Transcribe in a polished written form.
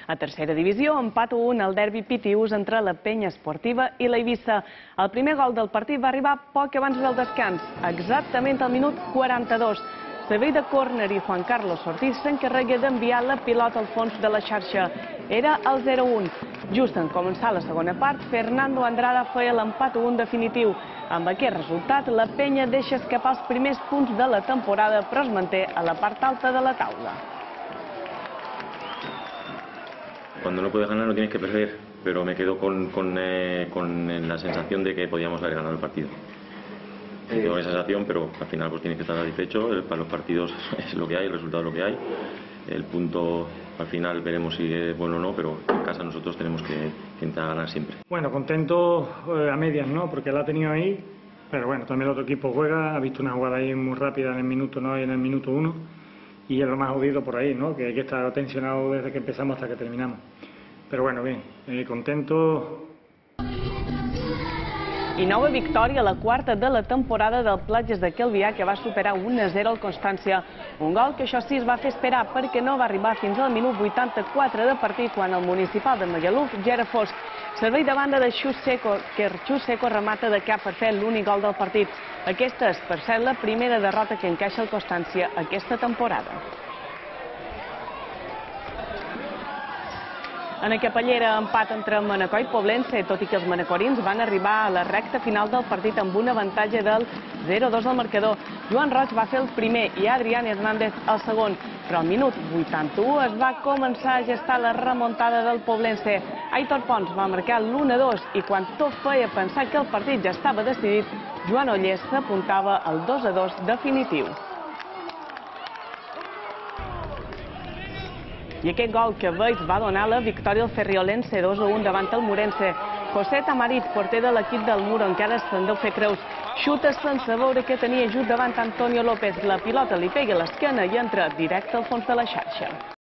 A tercera divisió, empat a 1 al derbi pitiús entre la Penya Esportiva i la Eivissa. El primer gol del partit va arribar poc abans del descans, exactament al minut 42. Servei de córner i Juan Carlos Ortiz s'encarrega d'enviar la pilota al fons de la xarxa. Era el 0-1. Just en començar la segona part, Fernando Andrada feia l'empat a 1 definitiu. Amb aquest resultat, la Penya deixa escapar els primers punts de la temporada, però es manté a la part alta de la taula. Cuando no puedes ganar no tienes que perder, pero me quedo con la sensación de que podíamos haber ganado el partido. Tengo esa sensación, pero al final pues tienes que estar satisfecho. Para los partidos es lo que hay, el resultado es lo que hay. El punto al final veremos si es bueno o no, pero en casa nosotros tenemos que intentar ganar siempre. Bueno, contento a medias, ¿no? Porque la ha tenido ahí, pero bueno, también el otro equipo juega, ha visto una jugada ahí muy rápida en el minuto 9 y en el minuto 1, y es lo más jodido por ahí, ¿no? Que hay que estar tensionado desde que empezamos hasta que terminamos. Pero bueno, bien, contento. I nova victòria, la quarta de la temporada del Platges de Calvià, que va superar 1-0 al Constància. Un gol que això sí es va fer esperar perquè no va arribar fins al minut 84 de partit, quan el municipal de Magaluf ja era fosc. Servei de banda de Xus Seco, que Xus Seco remata de cap per fer l'únic gol del partit. Aquesta és, per cert, la primera derrota que encaixa el Constància aquesta temporada. En la Capellera, empat entre Manacor i Poblense, tot i que els manacorins van arribar a la recta final del partit amb un avantatge del 0-2 al marcador. Joan Roig va fer el primer i Adrián Hernández el segon, però al minut 81 es va començar a gestar la remuntada del Poblense. Aitor Pons va marcar l'1-2 i quan tot feia pensar que el partit ja estava decidit, Joan Ollés s'apuntava al 2-2 definitiu. I aquest gol que veig va donar la victòria al Ferriolense 2-1 davant el Murense. José Tamarit, porter de l'equip del Muro, encara se'n deu fer creus. Xuta sense veure que tenia just davant Antonio López. La pilota li pega a l'esquena i entra directe al fons de la xarxa.